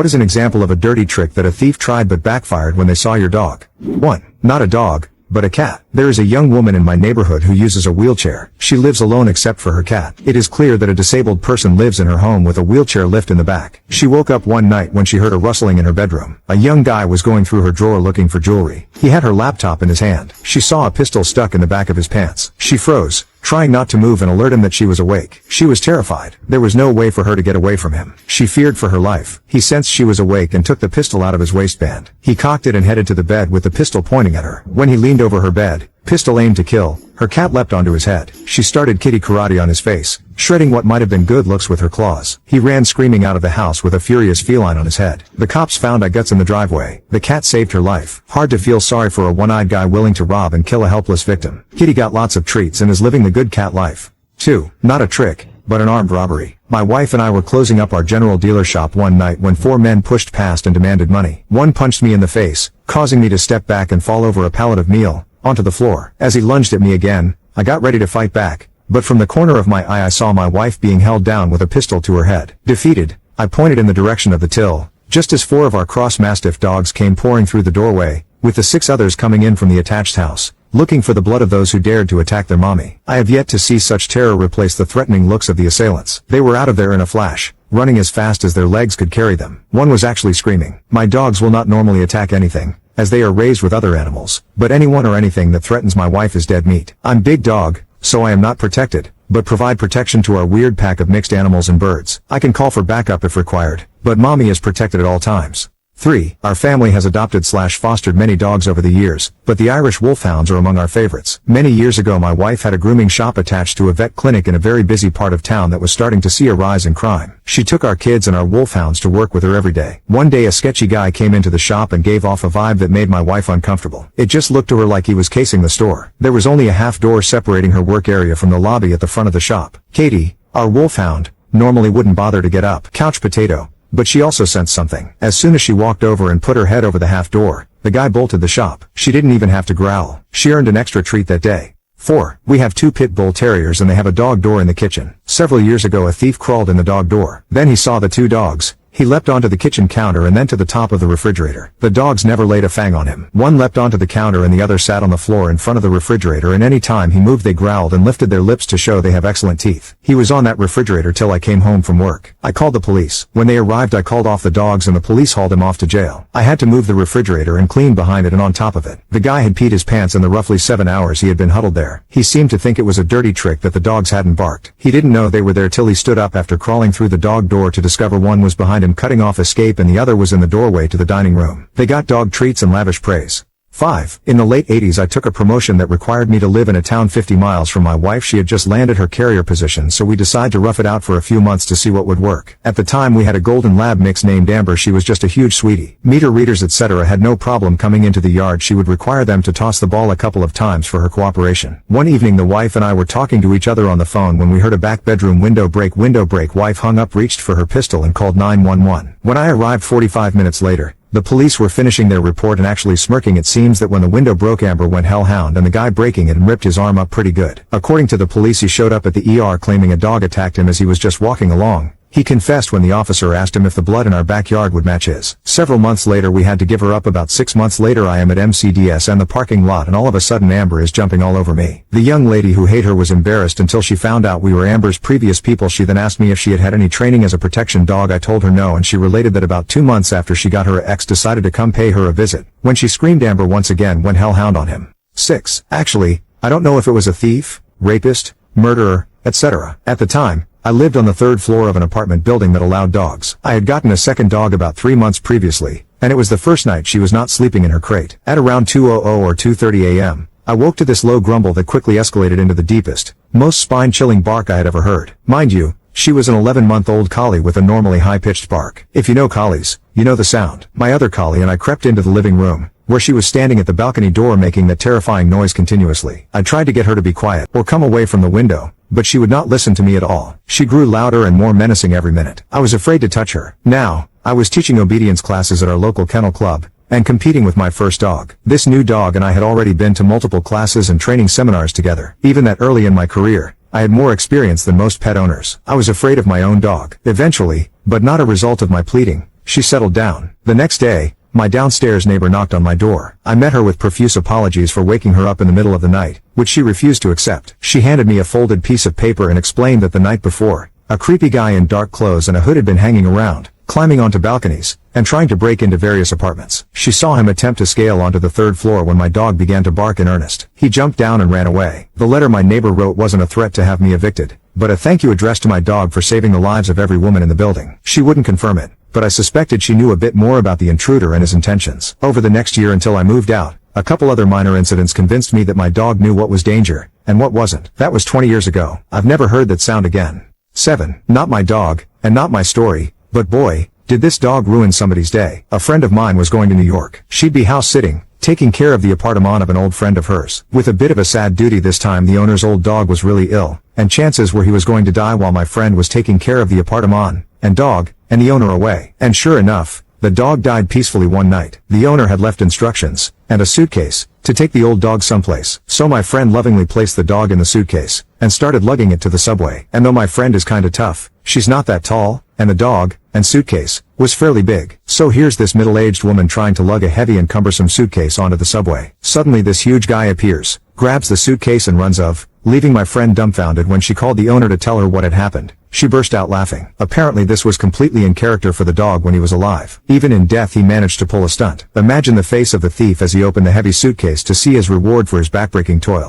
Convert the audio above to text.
What is an example of a dirty trick that a thief tried but backfired when they saw your dog? 1. Not a dog, but a cat. There is a young woman in my neighborhood who uses a wheelchair. She lives alone except for her cat. It is clear that a disabled person lives in her home with a wheelchair lift in the back. She woke up one night when she heard a rustling in her bedroom. A young guy was going through her drawer looking for jewelry. He had her laptop in his hand. She saw a pistol stuck in the back of his pants. She froze, trying not to move and alert him that she was awake. She was terrified. There was no way for her to get away from him. She feared for her life. He sensed she was awake and took the pistol out of his waistband. He cocked it and headed to the bed with the pistol pointing at her. When he leaned over her bed, pistol aimed to kill, her cat leapt onto his head. She started kitty karate on his face, shredding what might have been good looks with her claws. He ran screaming out of the house with a furious feline on his head. The cops found guts in the driveway. The cat saved her life. Hard to feel sorry for a one-eyed guy willing to rob and kill a helpless victim. Kitty got lots of treats and is living the good cat life. 2. Not a trick, but an armed robbery. My wife and I were closing up our general dealer shop one night when 4 men pushed past and demanded money. One punched me in the face, causing me to step back and fall over a pallet of meal onto the floor. As he lunged at me again, I got ready to fight back, but from the corner of my eye I saw my wife being held down with a pistol to her head. Defeated, I pointed in the direction of the till, just as 4 of our cross-mastiff dogs came pouring through the doorway, with the 6 others coming in from the attached house, looking for the blood of those who dared to attack their mommy. I have yet to see such terror replace the threatening looks of the assailants. They were out of there in a flash, running as fast as their legs could carry them. One was actually screaming. My dogs will not normally attack anything, as they are raised with other animals, but anyone or anything that threatens my wife is dead meat. I'm big dog, so I am not protected, but provide protection to our weird pack of mixed animals and birds. I can call for backup if required, but mommy is protected at all times. 3. Our family has adopted/fostered many dogs over the years, but the Irish Wolfhounds are among our favorites. Many years ago my wife had a grooming shop attached to a vet clinic in a very busy part of town that was starting to see a rise in crime. She took our kids and our Wolfhounds to work with her every day. One day a sketchy guy came into the shop and gave off a vibe that made my wife uncomfortable. It just looked to her like he was casing the store. There was only a half door separating her work area from the lobby at the front of the shop. Katie, our Wolfhound, normally wouldn't bother to get up. Couch potato. But she also sensed something. As soon as she walked over and put her head over the half door, the guy bolted the shop. She didn't even have to growl. She earned an extra treat that day. 4. We have 2 pit bull terriers and they have a dog door in the kitchen. Several years ago a thief crawled in the dog door. Then he saw the 2 dogs. He leapt onto the kitchen counter and then to the top of the refrigerator. The dogs never laid a fang on him. One leapt onto the counter and the other sat on the floor in front of the refrigerator, and any time he moved they growled and lifted their lips to show they have excellent teeth. He was on that refrigerator till I came home from work. I called the police. When they arrived I called off the dogs and the police hauled him off to jail. I had to move the refrigerator and clean behind it and on top of it. The guy had peed his pants in the roughly 7 hours he had been huddled there. He seemed to think it was a dirty trick that the dogs hadn't barked. He didn't know they were there till he stood up after crawling through the dog door to discover one was behind him cutting off escape and the other was in the doorway to the dining room. They got dog treats and lavish praise. 5. In the late 80s I took a promotion that required me to live in a town 50 miles from my wife. She had just landed her carrier position, so we decided to rough it out for a few months to see what would work. At the time we had a golden lab mix named Amber. She was just a huge sweetie. Meter readers etc. had no problem coming into the yard. She would require them to toss the ball a couple of times for her cooperation. One evening the wife and I were talking to each other on the phone when we heard a back bedroom window break. Wife hung up, reached for her pistol and called 911. When I arrived 45 minutes later, the police were finishing their report and actually smirking. It seems that when the window broke Amber went hellhound and the guy breaking it and ripped his arm up pretty good. According to the police he showed up at the ER claiming a dog attacked him as he was just walking along. He confessed when the officer asked him if the blood in our backyard would match his. Several months later we had to give her up. About 6 months later I am at MCDS and the parking lot and all of a sudden Amber is jumping all over me. The young lady who hate her was embarrassed until she found out we were Amber's previous people. She then asked me if she had had any training as a protection dog. I told her no, and she related that about 2 months after she got her ex decided to come pay her a visit. When she screamed Amber once again went hellhound on him. 6. Actually, I don't know if it was a thief, rapist, murderer, etc. At the time, I lived on the 3rd floor of an apartment building that allowed dogs. I had gotten a second dog about 3 months previously, and it was the first night she was not sleeping in her crate. At around 2:00 or 2:30 a.m., I woke to this low grumble that quickly escalated into the deepest, most spine-chilling bark I had ever heard. Mind you, she was an 11-month-old collie with a normally high-pitched bark. If you know collies, you know the sound. My other collie and I crept into the living room, where she was standing at the balcony door making that terrifying noise continuously. I tried to get her to be quiet or come away from the window, but she would not listen to me at all. She grew louder and more menacing every minute. I was afraid to touch her. Now, I was teaching obedience classes at our local kennel club, and competing with my first dog. This new dog and I had already been to multiple classes and training seminars together. Even that early in my career, I had more experience than most pet owners. I was afraid of my own dog. Eventually, but not a result of my pleading, she settled down. The next day, my downstairs neighbor knocked on my door. I met her with profuse apologies for waking her up in the middle of the night, which she refused to accept. She handed me a folded piece of paper and explained that the night before, a creepy guy in dark clothes and a hood had been hanging around, climbing onto balconies, and trying to break into various apartments. She saw him attempt to scale onto the third floor when my dog began to bark in earnest. He jumped down and ran away. The letter my neighbor wrote wasn't a threat to have me evicted, but a thank you addressed to my dog for saving the lives of every woman in the building. She wouldn't confirm it, but I suspected she knew a bit more about the intruder and his intentions. Over the next year until I moved out, a couple other minor incidents convinced me that my dog knew what was danger, and what wasn't. That was 20 years ago. I've never heard that sound again. 7. Not my dog, and not my story, but boy, did this dog ruin somebody's day. A friend of mine was going to New York. She'd be house sitting, taking care of the apartment of an old friend of hers. With a bit of a sad duty this time, the owner's old dog was really ill, and chances were he was going to die while my friend was taking care of the apartment and dog, and the owner away. And sure enough, the dog died peacefully one night. The owner had left instructions, and a suitcase, to take the old dog someplace. So my friend lovingly placed the dog in the suitcase, and started lugging it to the subway. And though my friend is kinda tough, she's not that tall, and the dog, and suitcase, was fairly big. So here's this middle-aged woman trying to lug a heavy and cumbersome suitcase onto the subway. Suddenly this huge guy appears, grabs the suitcase and runs off, leaving my friend dumbfounded. When she called the owner to tell her what had happened, she burst out laughing. Apparently this was completely in character for the dog when he was alive. Even in death he managed to pull a stunt. Imagine the face of the thief as he opened the heavy suitcase to see his reward for his backbreaking toil.